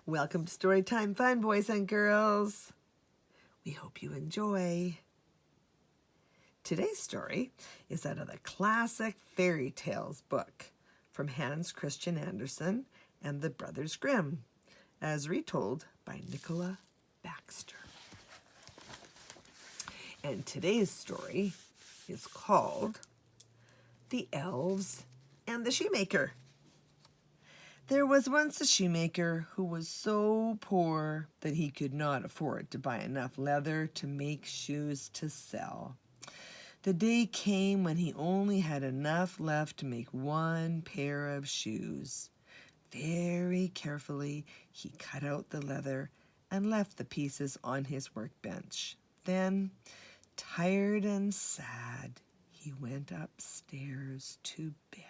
Welcome to Storytime Fun, boys and girls. We hope you enjoy. Today's story is out of the classic fairy tales book from Hans Christian Andersen and the Brothers Grimm, as retold by Nicola Baxter. And today's story is called The Elves and the Shoemaker. There was once a shoemaker who was so poor that he could not afford to buy enough leather to make shoes to sell. The day came when he only had enough left to make one pair of shoes. Very carefully, he cut out the leather and left the pieces on his workbench. Then, tired and sad, he went upstairs to bed.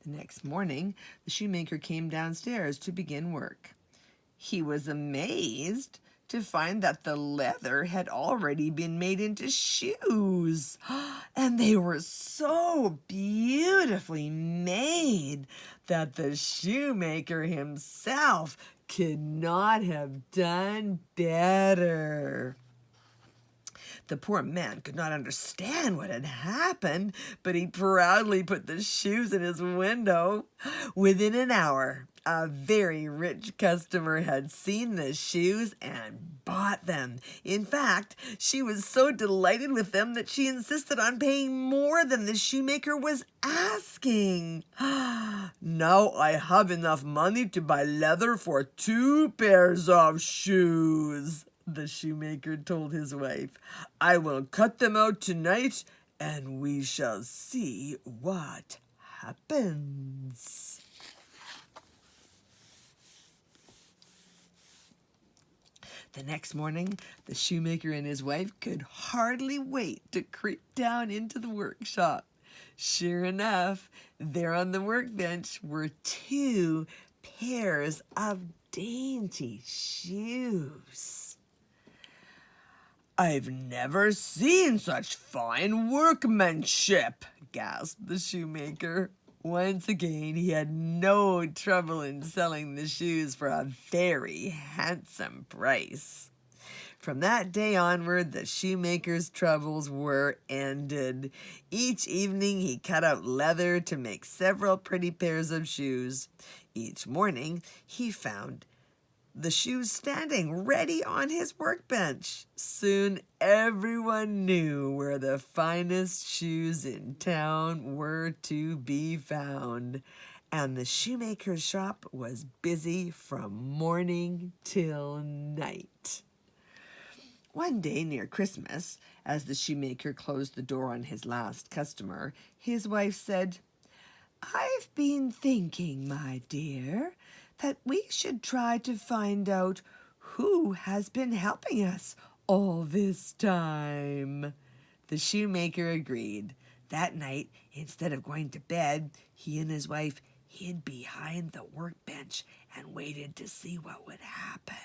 The next morning, the shoemaker came downstairs to begin work. He was amazed to find that the leather had already been made into shoes, and they were so beautifully made that the shoemaker himself could not have done better. The poor man could not understand what had happened, but he proudly put the shoes in his window. Within an hour, a very rich customer had seen the shoes and bought them. In fact, she was so delighted with them that she insisted on paying more than the shoemaker was asking. Now I have enough money to buy leather for 2 pairs of shoes, the shoemaker told his wife. I will cut them out tonight, and we shall see what happens. The next morning, the shoemaker and his wife could hardly wait to creep down into the workshop. Sure enough, there on the workbench were 2 pairs of dainty shoes. I've never seen such fine workmanship, gasped the shoemaker. Once again, he had no trouble in selling the shoes for a very handsome price. From that day onward, the shoemaker's troubles were ended. Each evening, he cut out leather to make several pretty pairs of shoes. Each morning, he found the shoes standing ready on his workbench. Soon everyone knew where the finest shoes in town were to be found, and the shoemaker's shop was busy from morning till night. One day near Christmas, as the shoemaker closed the door on his last customer, his wife said, I've been thinking, my dear, that we should try to find out who has been helping us all this time. The shoemaker agreed. That night, instead of going to bed, he and his wife hid behind the workbench and waited to see what would happen.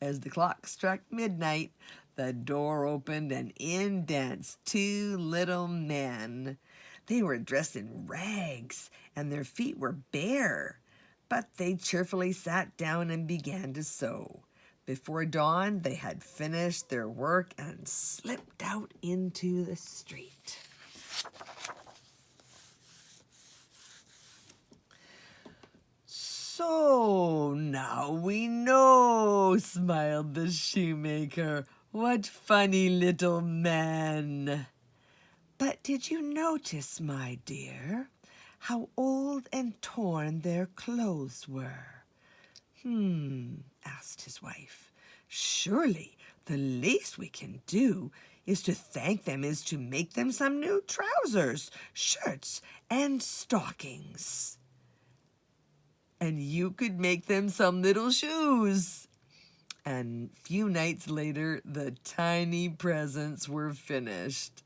As the clock struck midnight, the door opened and in danced 2 little men. They were dressed in rags and their feet were bare, but they cheerfully sat down and began to sew. Before dawn, they had finished their work and slipped out into the street. So now we know, smiled the shoemaker. What funny little men. But did you notice, my dear, how old and torn their clothes were? Asked his wife. Surely the least we can do is to thank them is to make them some new trousers, shirts, and stockings. And you could make them some little shoes. And a few nights later, the tiny presents were finished.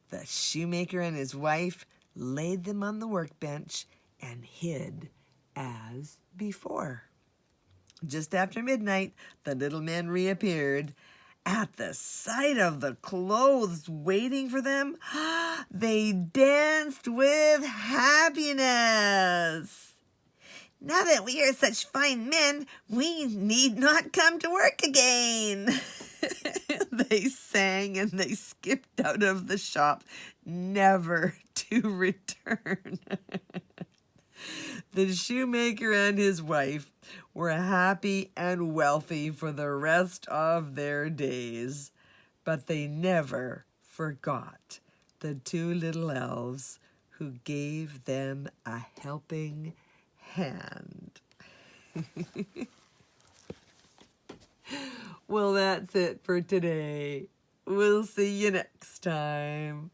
The shoemaker and his wife laid them on the workbench and hid as before. Just after midnight, the little men reappeared. At the sight of the clothes waiting for them, they danced with happiness. Now that we are such fine men, we need not come to work again. They sang and they skipped out of the shop, never to return. The shoemaker and his wife were happy and wealthy for the rest of their days, but they never forgot the two little elves who gave them a helping hand. Well, that's it for today. We'll see you next time.